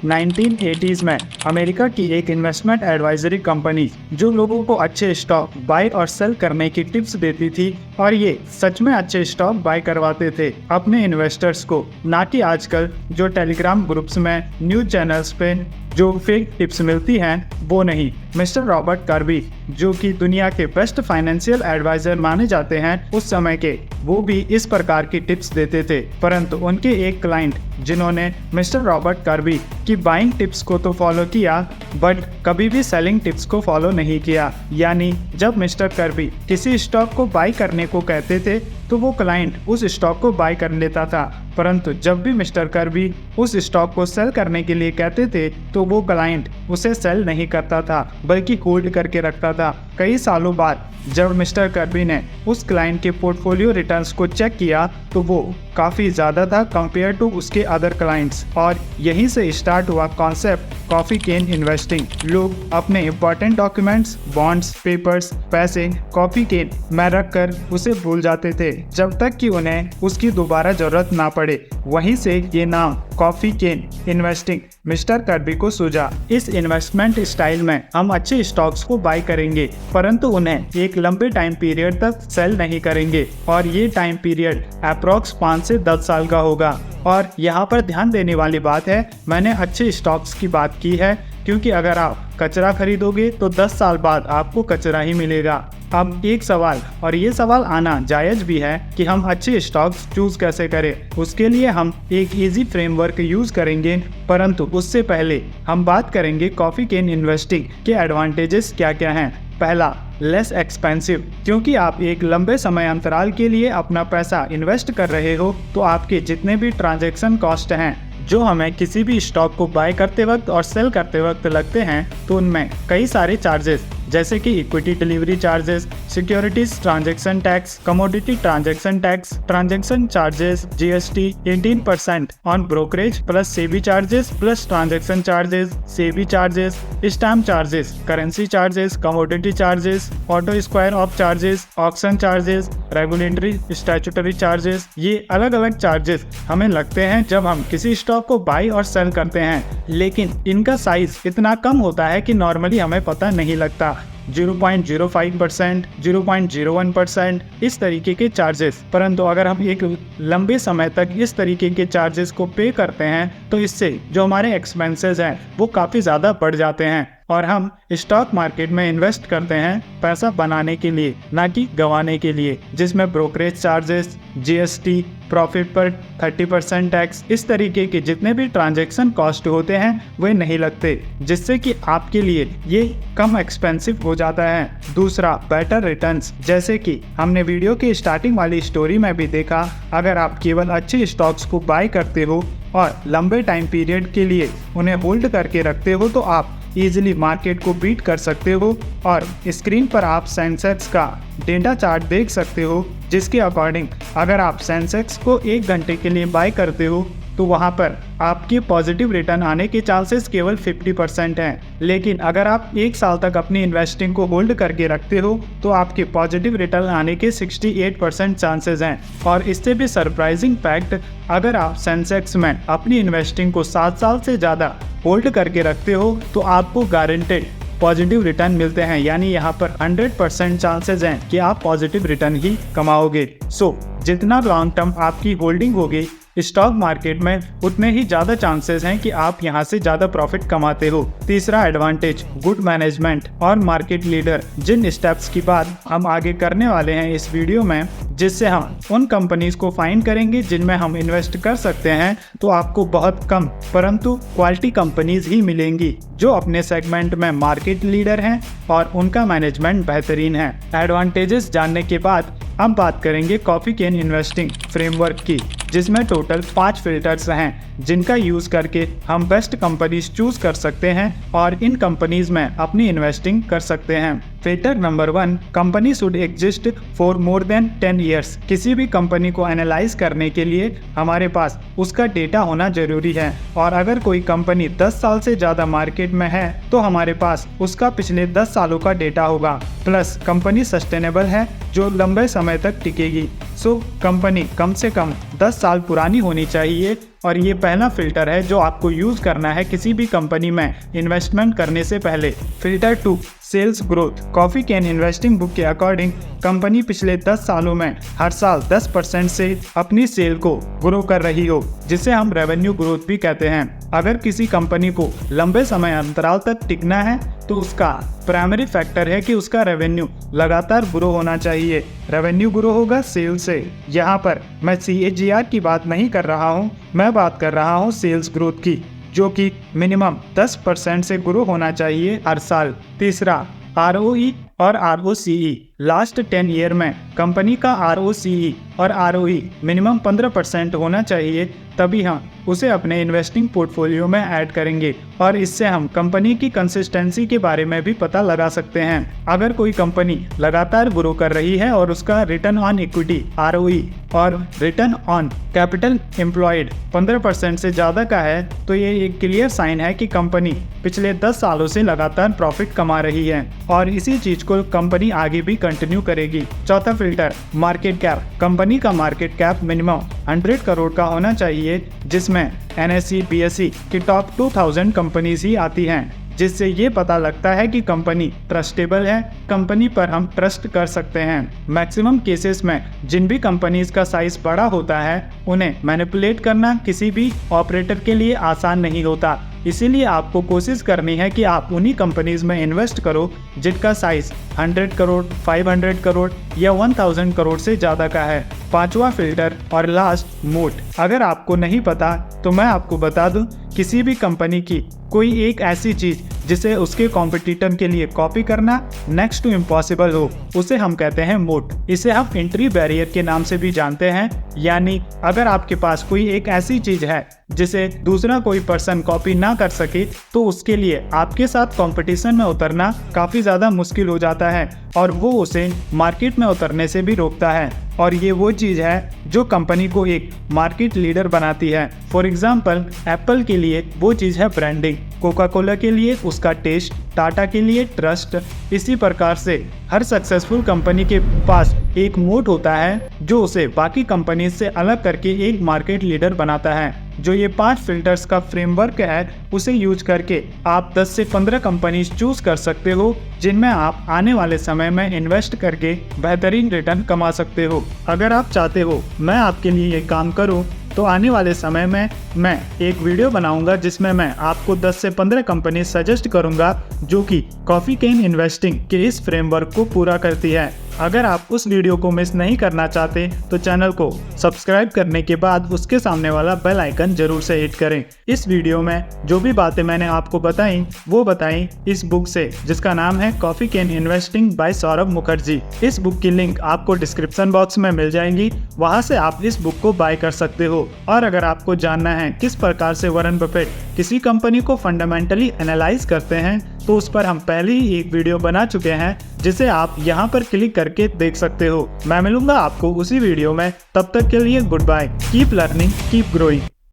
1980s में America की एक इन्वेस्टमेंट एडवाइजरी कंपनी जो लोगों को अच्छे स्टॉक बाय और सेल करने की टिप्स देती थी और ये सच में अच्छे स्टॉक बाय करवाते थे अपने इन्वेस्टर्स को, ना कि आजकल जो टेलीग्राम ग्रुप्स में न्यूज चैनल्स पे जो फेक टिप्स मिलती हैं वो नहीं। मिस्टर रॉबर्ट कर्बी जो कि दुनिया के बेस्ट फाइनेंशियल एडवाइजर माने जाते हैं उस समय के, वो भी इस प्रकार की टिप्स देते थे। परंतु उनके एक क्लाइंट जिन्होंने मिस्टर रॉबर्ट कर्बी की बाइंग टिप्स को तो फॉलो किया बट कभी भी सेलिंग टिप्स को फॉलो नहीं किया। यानी जब मिस्टर कर्बी किसी स्टॉक को बाय करने को कहते थे तो वो क्लाइंट उस स्टॉक को बाय कर लेता था, परंतु जब भी मिस्टर कर्बी उस स्टॉक को सेल करने के लिए कहते थे तो वो क्लाइंट उसे सेल नहीं करता था बल्कि होल्ड करके रखता था। कई सालों बाद जब मिस्टर कर्बी ने उस क्लाइंट के पोर्टफोलियो रिटर्न्स को चेक किया तो वो काफ़ी ज़्यादा था कंपेयर टू उसके अदर क्लाइंट्स, और यहीं से स्टार्ट हुआ कॉन्सेप्ट कॉफ़ी केन इन्वेस्टिंग। लोग अपने इंपॉर्टेंट डॉक्यूमेंट्स, बॉन्ड्स, पेपर्स, पैसे कॉफ़ी केन में रखकर उसे भूल जाते थे जब तक कि उन्हें उसकी दोबारा ज़रूरत ना पड़े। वहीं से ये नाम कॉफ़ी केन इन्वेस्टिंग मिस्टर कर्बी को सूझा। इस इन्वेस्टमेंट स्टाइल में हम अच्छे स्टॉक्स को बाय करेंगे परंतु उन्हें एक लंबे टाइम पीरियड तक सेल नहीं करेंगे, और ये टाइम पीरियड अप्रॉक्स 5 से 10 साल का होगा। और यहाँ पर ध्यान देने वाली बात है, मैंने अच्छे स्टॉक्स की बात की है क्योंकि अगर आप कचरा खरीदोगे तो 10 साल बाद आपको कचरा ही मिलेगा। अब एक सवाल, और ये सवाल आना जायज़ भी है कि हम अच्छे स्टॉक्स चूज़ कैसे करें। उसके लिए हम एक इजी फ्रेमवर्क यूज़ करेंगे, परंतु उससे पहले हम बात करेंगे कॉफ़ी केन इन्वेस्टिंग के एडवांटेजेस क्या क्या हैं। पहला, लेस एक्सपेंसिव, क्योंकि आप एक लंबे समय अंतराल के लिए अपना पैसा इन्वेस्ट कर रहे हो तो आपके जितने भी ट्रांजैक्शन कॉस्ट हैं जो हमें किसी भी स्टॉक को बाय करते वक्त और सेल करते वक्त लगते हैं तो उनमें कई सारे चार्जेस जैसे कि equity delivery charges, securities transaction tax, commodity transaction tax, transaction charges, GST 18% on brokerage plus SEBI charges plus transaction charges, SEBI charges, stamp charges, currency charges, commodity charges, auto square of charges, auction charges, regulatory statutory charges. ये अलग अलग charges हमें लगते हैं जब हम किसी stock को बाई और सेल करते हैं, लेकिन इनका साइज इतना कम होता है कि नॉर्मली हमें पता नहीं लगता। 0.05%, 0.01% इस तरीके के चार्जेस। परंतु अगर हम एक लंबे समय तक इस तरीके के चार्जेस को पे करते हैं तो इससे जो हमारे एक्सपेंसेस हैं वो काफ़ी ज़्यादा बढ़ जाते हैं, और हम स्टॉक मार्केट में इन्वेस्ट करते हैं पैसा बनाने के लिए ना कि गंवाने के लिए, जिसमें ब्रोकरेज चार्जेस, जीएसटी, प्रॉफिट पर 30% टैक्स, इस तरीके के जितने भी ट्रांजैक्शन कॉस्ट होते हैं वे नहीं लगते, जिससे कि आपके लिए ये कम एक्सपेंसिव हो जाता है। दूसरा, बेटर रिटर्न्स, जैसे कि हमने वीडियो की स्टार्टिंग वाली स्टोरी में भी देखा, अगर आप केवल अच्छे स्टॉक्स को बाय करते हो और लंबे टाइम पीरियड के लिए उन्हें होल्ड करके रखते हो तो आप इजीली मार्केट को बीट कर सकते हो। और स्क्रीन पर आप सेंसेक्स का डेटा चार्ट देख सकते हो जिसके अकॉर्डिंग अगर आप सेंसेक्स को 1 घंटे के लिए बाय करते हो तो वहाँ पर आपके पॉजिटिव रिटर्न आने के चांसेस केवल 50% हैं, लेकिन अगर आप 1 साल तक अपनी इन्वेस्टिंग को होल्ड करके रखते हो तो आपके पॉजिटिव रिटर्न आने के 68% चांसेस हैं। और इससे भी सरप्राइजिंग फैक्ट, अगर आप सेंसेक्स में अपनी इन्वेस्टिंग को 7 साल से ज़्यादा होल्ड करके रखते हो तो आपको गारंटेड पॉजिटिव रिटर्न मिलते हैं, यानी यहाँ पर 100% चांसेस हैं कि आप पॉजिटिव रिटर्न ही कमाओगे। सो जितना लॉन्ग टर्म आपकी होल्डिंग होगी स्टॉक मार्केट में उतने ही ज़्यादा चांसेस हैं कि आप यहाँ से ज़्यादा प्रॉफिट कमाते हो। तीसरा एडवांटेज, गुड मैनेजमेंट और मार्केट लीडर, जिन स्टेप्स की बात हम आगे करने वाले हैं इस वीडियो में, जिससे हम उन कंपनीज को फाइंड करेंगे जिनमें हम इन्वेस्ट कर सकते हैं, तो आपको बहुत कम परंतु क्वालिटी कंपनीज ही मिलेंगी जो अपने सेगमेंट में मार्केट लीडर हैं और उनका मैनेजमेंट बेहतरीन है। एडवांटेजेस जानने के बाद अब बात करेंगे कॉफ़ी केन इन्वेस्टिंग फ्रेमवर्क की, जिसमें टोटल 5 फिल्टर्स हैं जिनका यूज़ करके हम बेस्ट कंपनीज चूज़ कर सकते हैं और इन कंपनीज में अपनी इन्वेस्टिंग कर सकते हैं। Filter number 1, company should exist for more than 10 years. किसी भी कंपनी को एनालाइज करने के लिए हमारे पास उसका डेटा होना जरूरी है, और अगर कोई कंपनी 10 साल से ज़्यादा मार्केट में है तो हमारे पास उसका पिछले 10 सालों का डेटा होगा। प्लस कंपनी सस्टेनेबल है जो लंबे समय तक टिकेगी। सो कंपनी कम से कम 10 साल पुरानी होनी चाहिए और ये पहला फिल्टर है जो आपको यूज करना है किसी भी कंपनी में इन्वेस्टमेंट करने से पहले। Filter 2, sales growth. Coffee Can Investing book के अकॉर्डिंग कंपनी पिछले 10 सालों में हर साल 10% से अपनी सेल को ग्रो कर रही हो, जिसे हम रेवेन्यू ग्रोथ भी कहते हैं। अगर किसी कंपनी को लंबे समय अंतराल तक टिकना है तो उसका प्राइमरी फैक्टर है कि उसका रेवेन्यू लगातार ग्रो होना चाहिए। रेवेन्यू ग्रो होगा सेल से। यहाँ पर मैं CAGR की बात नहीं कर रहा हूँ, मैं बात कर रहा हूँ सेल्स ग्रोथ की, जो कि मिनिमम 10% से ग्रो होना चाहिए हर साल। तीसरा, ROE और ROCE। लास्ट 10 ईयर में कंपनी का ROCE और ROE मिनिमम 15% होना चाहिए, तभी हम उसे अपने इन्वेस्टिंग पोर्टफोलियो में ऐड करेंगे और इससे हम कंपनी की कंसिस्टेंसी के बारे में भी पता लगा सकते हैं। अगर कोई कंपनी लगातार ग्रो कर रही है और उसका रिटर्न ऑन इक्विटी ROE और रिटर्न ऑन कैपिटल एम्प्लॉयड 15% से ज़्यादा का है, तो ये एक क्लियर साइन है कि कंपनी पिछले 10 सालों से लगातार प्रॉफिट कमा रही है और इसी चीज को कंपनी आगे भी कंटिन्यू करेगी। चौथा फिल्टर, मार्केट कैप। कंपनी का मार्केट कैप मिनिमम 100 करोड़ का होना चाहिए, जिसमें NSE BSE की टॉप 2000 कंपनीज ही आती हैं, जिससे ये पता लगता है कि कंपनी ट्रस्टेबल है, कंपनी पर हम ट्रस्ट कर सकते हैं। मैक्सिमम केसेस में जिन भी कंपनीज का साइज बड़ा होता है, उन्हें मैनिपुलेट करना किसी भी ऑपरेटर के लिए आसान नहीं होता। इसीलिए आपको कोशिश करनी है कि आप उन्हीं कंपनीज में इन्वेस्ट करो जिनका साइज 100 करोड़, 500 करोड़ या 1000 करोड़ से ज़्यादा का है। पांचवा फिल्टर और लास्ट, मोट। अगर आपको नहीं पता तो मैं आपको बता दूं, किसी भी कंपनी की कोई एक ऐसी चीज जिसे उसके कॉम्पिटिटर के लिए कॉपी करना नेक्स्ट टू इम्पॉसिबल हो, उसे हम कहते हैं मोट। इसे हम एंट्री बैरियर के नाम से भी जानते हैं। यानी अगर आपके पास कोई एक ऐसी चीज है जिसे दूसरा कोई पर्सन कॉपी ना कर सके, तो उसके लिए आपके साथ कंपटीशन में उतरना काफी ज्यादा मुश्किल हो जाता है और वो उसे मार्केट में उतरने से भी रोकता है। और ये वो चीज़ है जो कंपनी को एक मार्केट लीडर बनाती है। फॉर एग्जाम्पल, एप्पल के लिए वो चीज़ है ब्रांडिंग, कोका कोला के लिए उसका टेस्ट, टाटा के लिए ट्रस्ट। इसी प्रकार से हर सक्सेसफुल कंपनी के पास एक मोट होता है जो उसे बाकी कंपनी से अलग करके एक मार्केट लीडर बनाता है। जो ये 5 फिल्टर्स का फ्रेमवर्क है, उसे यूज करके आप 10 से 15 कंपनीज चूज कर सकते हो, जिनमें आप आने वाले समय में इन्वेस्ट करके बेहतरीन रिटर्न कमा सकते हो। अगर आप चाहते हो मैं आपके लिए ये काम करूं, तो आने वाले समय में मैं एक वीडियो बनाऊंगा जिसमें मैं आपको 10 से 15 कंपनी सजेस्ट करूंगा जो कि कॉफी कैन इन्वेस्टिंग के इस फ्रेमवर्क को पूरा करती है। अगर आप उस वीडियो को मिस नहीं करना चाहते तो चैनल को सब्सक्राइब करने के बाद उसके सामने वाला बेल आइकन जरूर से हिट करें। इस वीडियो में जो भी बातें मैंने आपको बताई वो बताई इस बुक से, जिसका नाम है Coffee Can Investing by Saurabh Mukherjee. इस बुक की लिंक आपको डिस्क्रिप्शन बॉक्स में मिल जाएंगी, वहां से आप इस बुक को बाय कर सकते हो। और अगर आपको जानना है किस प्रकार से वॉरेन बफेट किसी कंपनी को फंडामेंटली एनालाइज करते हैं, तो उस पर हम पहले ही एक वीडियो बना चुके हैं, जिसे आप यहाँ पर क्लिक करके देख सकते हो। मैं मिलूंगा आपको उसी वीडियो में, तब तक के लिए good bye. Keep learning, keep growing.